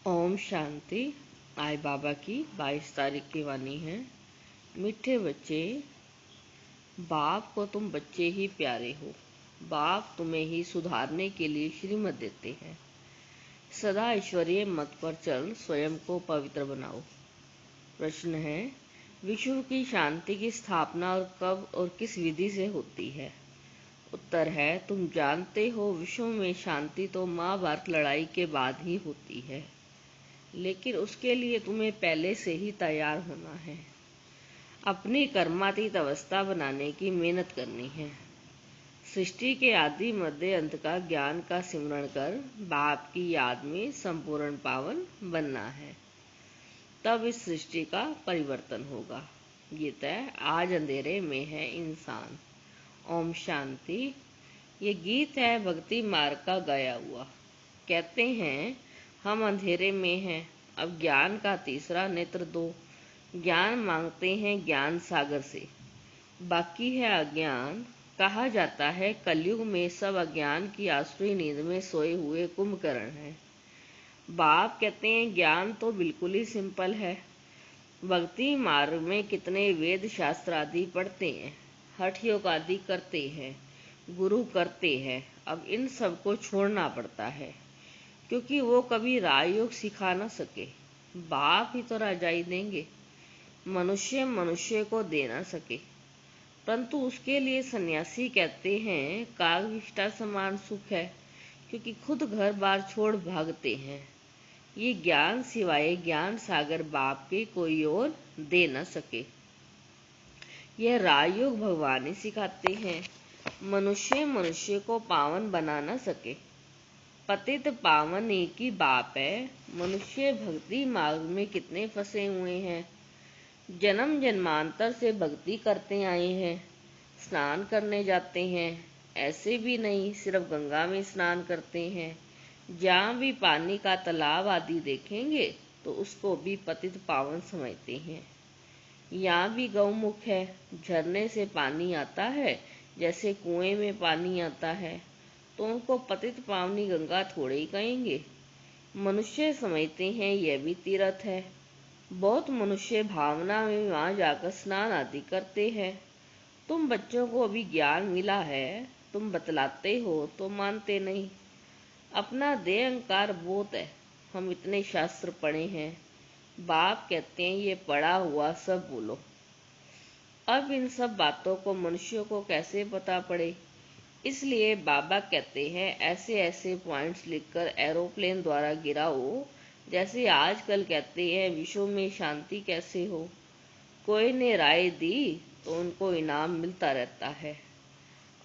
ओम शांति। आज बाबा की 22 तारीख की वाणी है। मीठे बच्चे, बाप को तुम बच्चे ही प्यारे हो। बाप तुम्हें ही सुधारने के लिए श्रीमत देते हैं। सदा ईश्वरीय मत पर चल, स्वयं को पवित्र बनाओ। प्रश्न है, विश्व की शांति की स्थापना और कब और किस विधि से होती है? उत्तर है, तुम जानते हो विश्व में शांति तो महाभारत लड़ाई के बाद ही होती है, लेकिन उसके लिए तुम्हें पहले से ही तैयार होना है। अपनी कर्मातीत अवस्था बनाने की मेहनत करनी है। सृष्टि के आदि मध्य अंत का ज्ञान का सिमरण कर बाप की याद में संपूर्ण पावन बनना है। तब इस सृष्टि का परिवर्तन होगा। गीता है, आज अंधेरे में है इंसान। ओम शांति। ये गीत है भक्ति मार्ग का गाया हुआ। कहते हैं, हम अंधेरे में हैं, अब ज्ञान का तीसरा नेत्र दो। ज्ञान मांगते हैं ज्ञान सागर से, बाकी है अज्ञान। कहा जाता है कलयुग में सब अज्ञान की आसुरी नींद में सोए हुए कुंभकर्ण हैं। बाप कहते हैं ज्ञान तो बिल्कुल ही सिंपल है। भक्ति मार्ग में कितने वेद शास्त्र आदि पढ़ते हैं, हठ योग आदि करते हैं, गुरु करते हैं। अब इन सब को छोड़ना पड़ता है, क्योंकि वो कभी राजयोग सिखा न सके। बाप ही तो राजाई देंगे, मनुष्य मनुष्य को दे न सके। परंतु उसके लिए सन्यासी कहते हैं कागविष्ठा समान सुख है, क्योंकि खुद घर बार छोड़ भागते हैं। ये ज्ञान सिवाय ज्ञान सागर बाप के कोई और दे न सके। यह राजयोग भगवान ही सिखाते हैं। मनुष्य मनुष्य को पावन बना न सके। पतित पावन एक ही बाप है। मनुष्य भक्ति मार्ग में कितने फंसे हुए हैं। जन्म जन्मांतर से भक्ति करते आए हैं, स्नान करने जाते हैं। ऐसे भी नहीं सिर्फ गंगा में स्नान करते हैं। जहाँ भी पानी का तालाब आदि देखेंगे तो उसको भी पतित पावन समझते हैं। यहाँ भी गौमुख है, झरने से पानी आता है जैसे कुएं में पानी आता है, तो उनको पतित पावनी गंगा थोड़े ही कहेंगे। मनुष्य समझते हैं यह भी तीर्थ है। बहुत मनुष्य भावना में वहां जाकर स्नान आदि करते हैं। तुम बच्चों को अभी ज्ञान मिला है, तुम बतलाते हो तो मानते नहीं। अपना देह अहंकार बहुत है। हम इतने शास्त्र पढ़े हैं। बाप कहते हैं ये पढ़ा हुआ सब बोलो। अब इन सब बातों को मनुष्यों को कैसे पता पड़े, इसलिए बाबा कहते हैं ऐसे ऐसे पॉइंट्स लिखकर एरोप्लेन द्वारा गिराओ। जैसे आजकल कहते हैं विश्व में शांति कैसे हो। कोई ने राय दी तो उनको इनाम मिलता रहता है,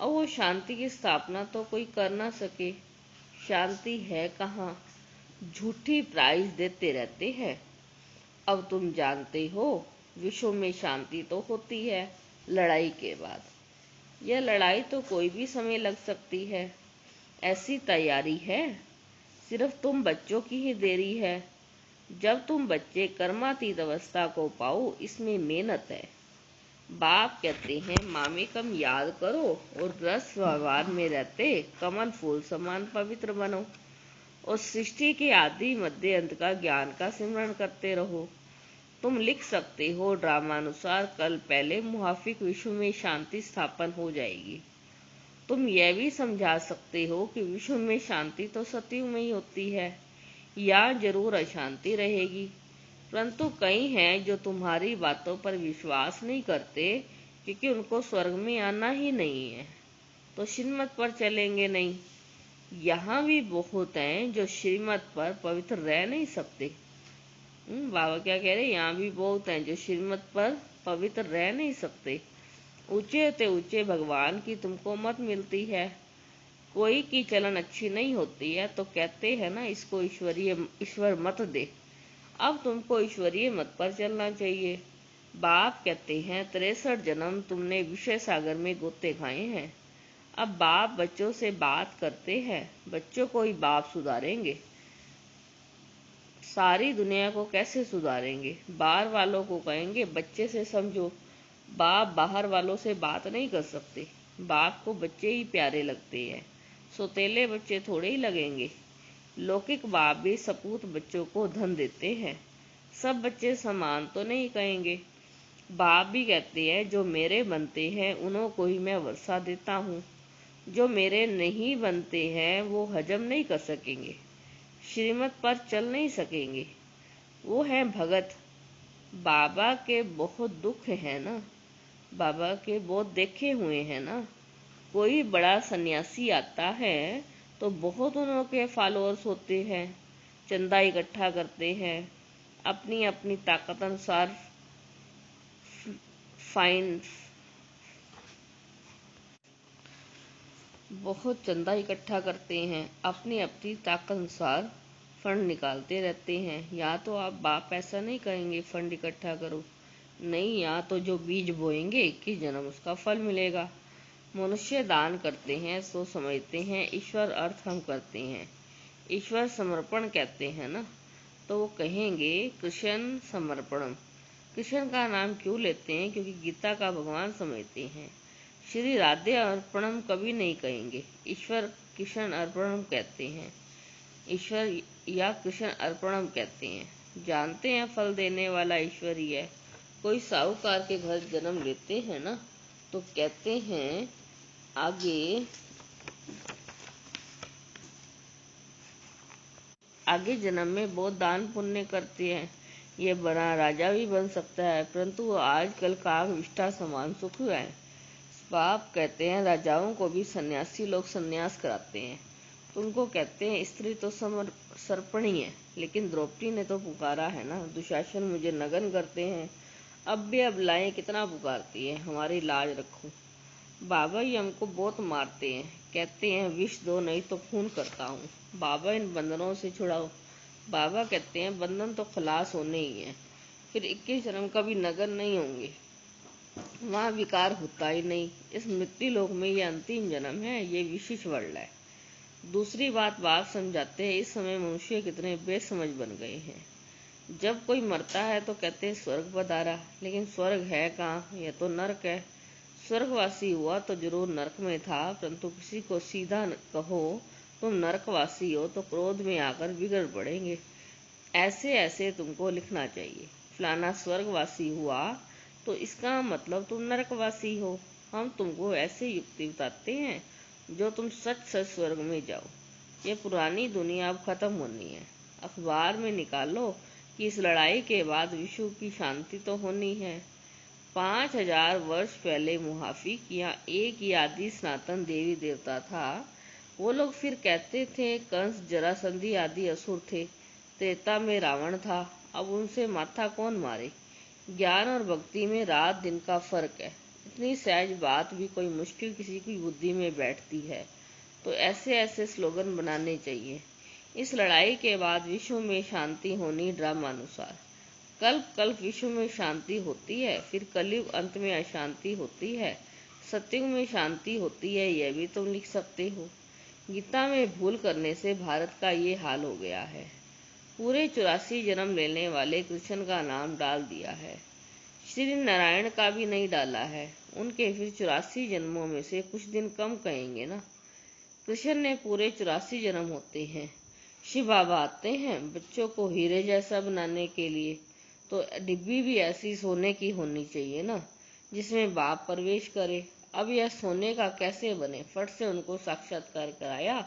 और वो शांति की स्थापना तो कोई कर ना सके। शांति है कहाँ, झूठी प्राइज देते रहते हैं। अब तुम जानते हो विश्व में शांति तो होती है लड़ाई के बाद। यह लड़ाई तो कोई भी समय लग सकती है, ऐसी तैयारी है। सिर्फ तुम बच्चों की ही देरी है। जब तुम बच्चे कर्मातीत अवस्था को पाओ, इसमें मेहनत है। बाप कहते हैं मामेकम याद करो और रस व्यवहार में रहते कमल फूल समान पवित्र बनो, और सृष्टि के आदि मध्य अंत का ज्ञान का सिमरण करते रहो। तुम लिख सकते हो ड्रामानुसार कल पहले मुहाफिक विश्व में शांति स्थापन हो जाएगी। तुम यह भी समझा सकते हो कि विश्व में शांति तो सतयुग में ही होती है, या जरूर अशांति रहेगी। परंतु कई हैं जो तुम्हारी बातों पर विश्वास नहीं करते, क्योंकि उनको स्वर्ग में आना ही नहीं है, तो श्रीमत पर चलेंगे नहीं। यहाँ भी बहुत हैं जो श्रीमत पर पवित्र रह नहीं सकते। बाबा क्या कह रहे, यहाँ भी बहुत हैं जो श्रीमत पर पवित्र रह नहीं सकते। ऊंचे ते ऊंचे भगवान की तुमको मत मिलती है। कोई की चलन अच्छी नहीं होती है तो कहते हैं ना, इसको ईश्वर मत दे। अब तुमको ईश्वरीय मत पर चलना चाहिए। बाप कहते हैं 63 जन्म तुमने विषय सागर में गोते खाए हैं। अब बाप बच्चों से बात करते हैं, बच्चों को ही बाप सुधारेंगे। सारी दुनिया को कैसे सुधारेंगे? बाहर वालों को कहेंगे बच्चे से समझो। बाप बाहर वालों से बात नहीं कर सकते। बाप को बच्चे ही प्यारे लगते हैं, सौतेले बच्चे थोड़े ही लगेंगे। लौकिक बाप भी सपूत बच्चों को धन देते हैं। सब बच्चे समान तो नहीं कहेंगे। बाप भी कहते हैं जो मेरे बनते हैं उन्हों को ही मैं वर्षा देता हूँ, जो मेरे नहीं बनते हैं वो हजम नहीं कर सकेंगे, श्रीमत पर चल नहीं सकेंगे। वो है भगत। बाबा के बहुत दुख है ना, बाबा के बहुत देखे हुए हैं ना। कोई बड़ा सन्यासी आता है तो बहुत उन्हों के फॉलोअर्स होते हैं, चंदा इकट्ठा करते हैं, अपनी अपनी ताकत अनुसार फाइन बहुत चंदा इकट्ठा करते हैं, अपनी अपनी ताकत अनुसार फंड निकालते रहते हैं। या तो आप बाप ऐसा नहीं कहेंगे फंड इकट्ठा करो, नहीं, या तो जो बीज बोएंगे 21 जन्म उसका फल मिलेगा। मनुष्य दान करते हैं तो समझते हैं ईश्वर अर्थ हम करते हैं, ईश्वर समर्पण कहते हैं ना, तो वो कहेंगे कृष्ण समर्पणम। कृष्ण का नाम क्यों लेते हैं? क्योंकि गीता का भगवान समझते हैं। श्री राधे अर्पणम कभी नहीं कहेंगे, ईश्वर कृष्ण अर्पणम कहते हैं, ईश्वर या कृष्ण अर्पणम कहते हैं। जानते हैं फल देने वाला ईश्वर ही है। कोई साहूकार के घर जन्म लेते हैं ना तो कहते हैं आगे जन्म में बहुत दान पुण्य करते हैं, ये बड़ा राजा भी बन सकता है, परंतु आजकल काग विष्ठा समान सुख हुआ है। बाप कहते हैं राजाओं को भी सन्यासी लोग सन्यास कराते हैं, तो उनको कहते हैं स्त्री तो सर्पणी है, लेकिन द्रौपदी ने तो पुकारा है ना, दुशासन मुझे नगन करते हैं, अब भी अबलाएं कितना पुकारती है, हमारी लाज रखो। बाबा ही हमको बहुत मारते हैं, कहते हैं विष दो नहीं तो खून करता हूँ, बाबा इन बंधनों से छुड़ाओ। बाबा कहते हैं बंधन तो खलास होने ही है, फिर 21 जन्म कभी नगन नहीं होंगे, वहाँ विकार होता ही नहीं। इस मृत्यु लोक में ये अंतिम जन्म है, ये विशेष वर्ल्ड है। दूसरी बात बाप समझाते हैं इस समय मनुष्य कितने बेसमझ बन गए हैं। जब कोई मरता है तो कहते हैं स्वर्ग पधारा, लेकिन स्वर्ग है कहाँ, यह तो नरक है। स्वर्गवासी हुआ तो जरूर नरक में था, परंतु किसी को सीधा कहो तुम नरकवासी हो तो क्रोध में आकर बिगड़ पड़ेंगे। ऐसे ऐसे तुमको लिखना चाहिए, फलाना स्वर्गवासी हुआ तो इसका मतलब तुम नरकवासी हो। हम तुमको ऐसे युक्ति बताते हैं जो तुम सच सच स्वर्ग में जाओ। ये पुरानी दुनिया अब खत्म होनी है। अखबार में निकालो कि इस लड़ाई के बाद विश्व की शांति तो होनी है। 5000 वर्ष पहले मुहाफिक या एक ही आदि सनातन देवी देवता था। वो लोग फिर कहते थे कंस जरासंधी आदि असुर थे, त्रेता में रावण था, अब उनसे माथा कौन मारे। ज्ञान और भक्ति में रात दिन का फर्क है। इतनी सहज बात भी कोई मुश्किल किसी की बुद्धि में बैठती है, तो ऐसे ऐसे स्लोगन बनाने चाहिए। इस लड़ाई के बाद विश्व में शांति होनी ड्रामानुसार। कल्प कल्प विश्व में शांति होती है, फिर कलयुग अंत में अशांति होती है, सतयुग में शांति होती है, यह भी तुम लिख सकते हो। गीता में भूल करने से भारत का ये हाल हो गया है। पूरे 84 जन्म लेने वाले कृष्ण का नाम डाल दिया है, श्री नारायण का भी नहीं डाला है। उनके फिर 84 जन्मों में से कुछ दिन कम कहेंगे ना। कृष्ण ने पूरे 84 जन्म होते हैं। शिव बाबा आते हैं बच्चों को हीरे जैसा बनाने के लिए, तो डिब्बी भी ऐसी सोने की होनी चाहिए ना, जिसमें बाप प्रवेश करे। अब यह सोने का कैसे बने? फट से उनको साक्षात्कार कराया,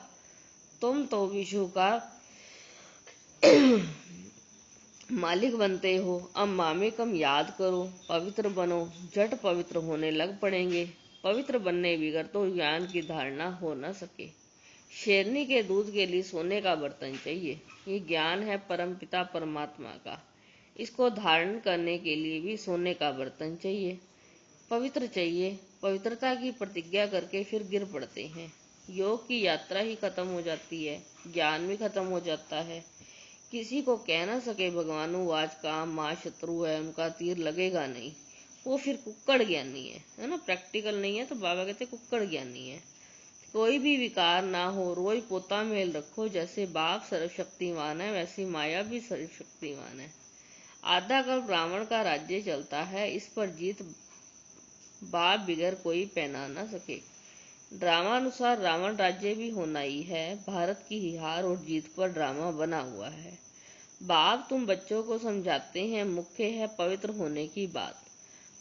तुम तो विशु का मालिक बनते हो, अब मामे कम याद करो, पवित्र बनो। झट पवित्र होने लग पड़ेंगे। पवित्र बनने बिगड़ तो ज्ञान की धारणा हो न सके। शेरनी के दूध के लिए सोने का बर्तन चाहिए। ये ज्ञान है परम पिता परमात्मा का, इसको धारण करने के लिए भी सोने का बर्तन चाहिए, पवित्र चाहिए। पवित्रता की प्रतिज्ञा करके फिर गिर पड़ते हैं। योग की यात्रा ही खत्म हो जाती है, ज्ञान भी खत्म हो जाता है। किसी को कह ना सके भगवानु आज का माँ शत्रु है, उनका तीर लगेगा नहीं, वो फिर कुक्कड़ ज्ञानी है ना, प्रैक्टिकल नहीं है। तो बाबा कहते कुक्कड़ ज्ञानी है। कोई भी विकार ना हो, रोज पोता मेल रखो। जैसे बाप सर्वशक्तिमान है, वैसी माया भी सर्वशक्तिमान है। आधा कल्प रावण का राज्य चलता है, इस पर जीत बाप बिगर कोई पहना ना सके। ड्रामानुसार रावण राज्य भी होना ही है। भारत की हार और जीत पर ड्रामा बना हुआ है। बाप तुम बच्चों को समझाते हैं, मुख्य है पवित्र होने की बात।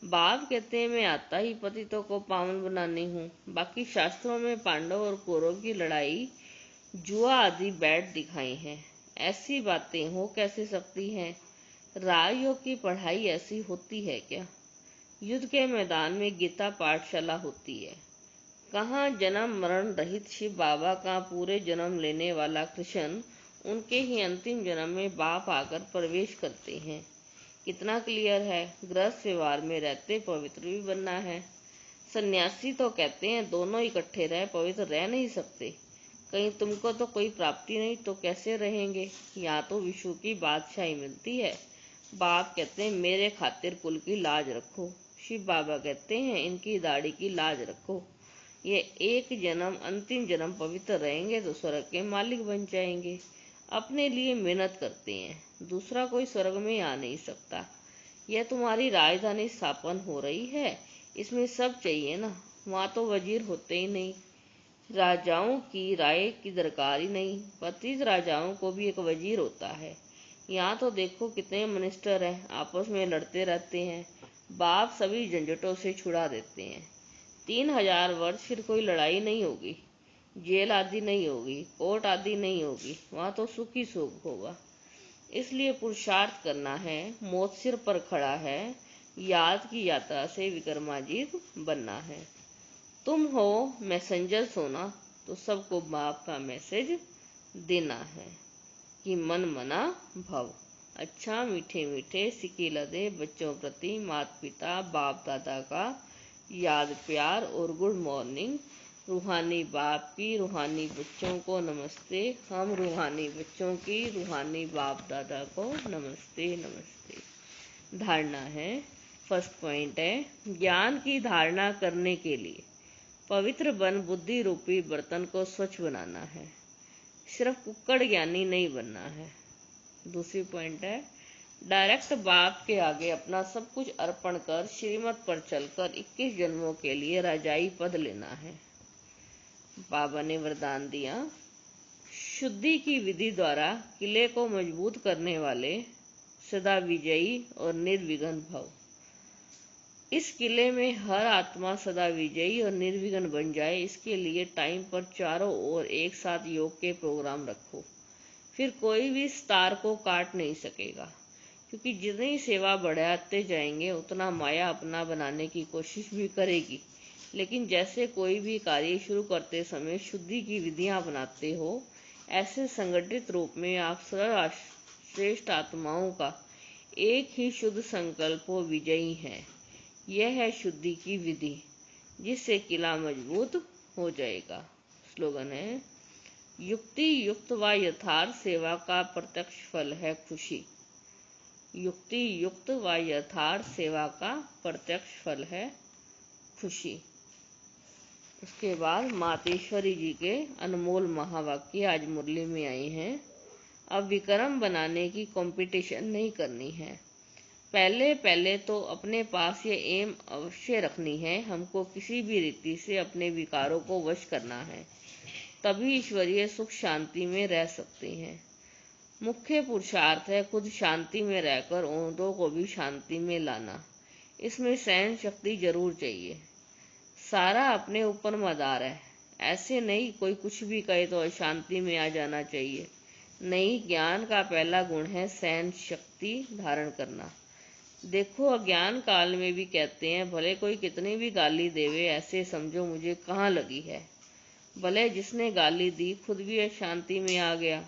बाप कहते हैं मैं आता ही पतितों को पावन बनाने हूँ। बाकी शास्त्रों में पांडव और कौरव की लड़ाई, जुआ आदि बैठ दिखाई हैं। ऐसी बातें हो कैसे सकती हैं? राजयोग की पढ़ाई ऐसी होती है क्या? युद्ध के मैदान में गीता पाठशाला होती है। कहाँ जन्म मरण रहित शिव बाबा का पूरे जन्म लेने वाला कृष्ण, उनके ही अंतिम जन्म में बाप आकर प्रवेश करते हैं। कितना क्लियर है। गृहस्थ व्यवहार में रहते पवित्र भी बनना है। सन्यासी तो कहते हैं दोनों इकट्ठे रह पवित्र रह नहीं सकते। कहीं तुमको तो कोई प्राप्ति नहीं तो कैसे रहेंगे? यहाँ तो विष्णु की बादशाही मिलती है। बाप कहते हैं मेरे खातिर कुल की लाज रखो। शिव बाबा कहते हैं इनकी दाढ़ी की लाज रखो। ये एक जन्म अंतिम जन्म पवित्र रहेंगे तो स्वर्ग के मालिक बन जाएंगे। अपने लिए मेहनत करते हैं, दूसरा कोई स्वर्ग में आ नहीं सकता। यह तुम्हारी राजधानी स्थापन हो रही है, इसमें सब चाहिए ना। वहाँ तो वजीर होते ही नहीं, राजाओं की राय की दरकार ही नहीं। पतित राजाओं को भी एक वजीर होता है। यहाँ तो देखो कितने मिनिस्टर हैं, आपस में लड़ते रहते हैं। बाप सभी झंझटों से छुड़ा देते हैं। 3000 वर्ष फिर कोई लड़ाई नहीं होगी, जेल आदि नहीं होगी, कोर्ट आदि नहीं होगी। वहाँ तो सुख ही सुख होगा। इसलिए पुरुषार्थ करना है। मौत सिर पर खड़ा है, याद की यात्रा से विक्रमाजीत बनना है। तुम हो मैसेंजर सोना, तो सबको बाप का मैसेज देना है कि मन मना भव। अच्छा मीठे मीठे सिक्के लदे बच्चों प्रति माता पिता बाप दादा का याद प्यार और गुड मॉर्निंग। रूहानी बाप की रूहानी बच्चों को नमस्ते। हम रूहानी बच्चों की रूहानी बाप दादा को नमस्ते नमस्ते। धारणा है। फर्स्ट पॉइंट है, ज्ञान की धारणा करने के लिए पवित्र बन बुद्धि रूपी बर्तन को स्वच्छ बनाना है। सिर्फ कुक्कड़ ज्ञानी नहीं बनना है। दूसरी पॉइंट है, डायरेक्ट बाप के आगे अपना सब कुछ अर्पण कर श्रीमत पर चलकर 21 जन्मों के लिए राजाई पद लेना है। बाबा ने वरदान दिया, शुद्धि की विधि द्वारा किले को मजबूत करने वाले सदा विजयी और निर्विघ्न भव। इस किले में हर आत्मा सदा विजयी और निर्विघ्न बन जाए, इसके लिए टाइम पर चारों ओर एक साथ योग के प्रोग्राम रखो। फिर कोई भी स्टार को काट नहीं सकेगा, क्योंकि जितनी सेवा बढ़ाते जाएंगे उतना माया अपना बनाने की कोशिश भी करेगी। लेकिन जैसे कोई भी कार्य शुरू करते समय शुद्धि की विधियां अपनाते हो, ऐसे संगठित रूप में आप सर्वश्रेष्ठ आत्माओं का एक ही शुद्ध संकल्प हो विजयी है। यह है शुद्धि की विधि, जिससे किला मजबूत हो जाएगा। स्लोगन है, युक्ति युक्त व यथार्थ सेवा का प्रत्यक्ष फल है खुशी। युक्ति युक्त व यथार्थ सेवा का प्रत्यक्ष फल है खुशी। उसके बाद मातेश्वरी जी के अनमोल महावाक्य आज मुरली में आए हैं। अब विक्रम बनाने की कंपटीशन नहीं करनी है। पहले तो अपने पास ये एम अवश्य रखनी है, हमको किसी भी रीति से अपने विकारों को वश करना है, तभी ईश्वरीय सुख शांति में रह सकते हैं। मुख्य पुरुषार्थ है खुद शांति में रहकर औरों को भी शांति में लाना। इसमें सहन शक्ति जरूर चाहिए। सारा अपने ऊपर मदार है। ऐसे नहीं कोई कुछ भी कहे तो अशांति में आ जाना चाहिए। नहीं, ज्ञान का पहला गुण है सहन शक्ति धारण करना। देखो अज्ञान काल में भी कहते हैं, भले कोई कितनी भी गाली देवे ऐसे समझो मुझे कहाँ लगी है। भले जिसने गाली दी खुद भी अशांति में आ गया,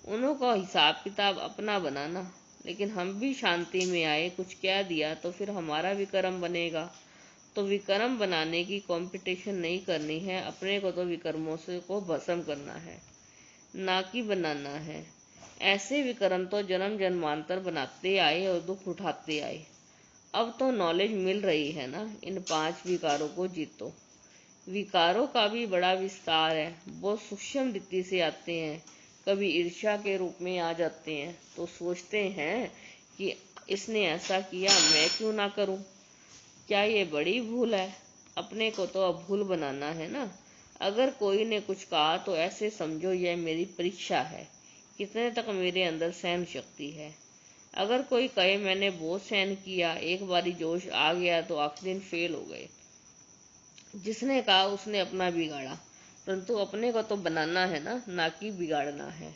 उन्हों का हिसाब किताब अपना बनाना। लेकिन हम भी शांति में आए, कुछ कह दिया तो फिर हमारा विक्रम बनेगा। तो विक्रम बनाने की कंपटीशन नहीं करनी है, अपने को तो विक्रमों से को भस्म करना है, ना कि बनाना है। ऐसे विक्रम तो जन्म जन्मांतर बनाते आए और दुख उठाते आए। अब तो नॉलेज मिल रही है ना, इन 5 विकारों को जीतो। विकारों का भी बड़ा विस्तार है, बहुत सूक्ष्म रीति से आते हैं। कभी ईर्ष्या के रूप में आ जाते हैं तो सोचते हैं कि इसने ऐसा किया, मैं क्यों ना करूं। क्या ये बड़ी भूल है? अपने को तो अब भूल बनाना है ना। अगर कोई ने कुछ कहा तो ऐसे समझो यह मेरी परीक्षा है, कितने तक मेरे अंदर सहन शक्ति है। अगर कोई कहे मैंने बहुत सहन किया, एक बारी जोश आ गया तो आखिरी दिन फेल हो गए। जिसने कहा उसने अपना बिगाड़ा, परंतु अपने को तो बनाना है ना कि बिगाड़ना है।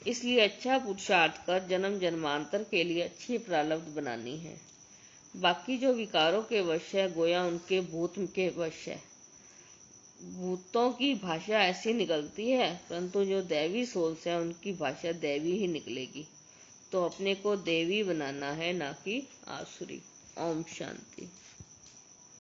इसलिए अच्छा पुरुषार्थ कर जन्म जन्मांतर के लिए अच्छी प्रारब्ध बनानी है। बाकी जो विकारों के वश है, गोया उनके भूत के वश है। भूतों की भाषा ऐसी निकलती है, परंतु जो दैवी सोच है उनकी भाषा दैवी ही निकलेगी। तो अपने को देवी बनाना है, ना कि आसुरी। ओम शांति।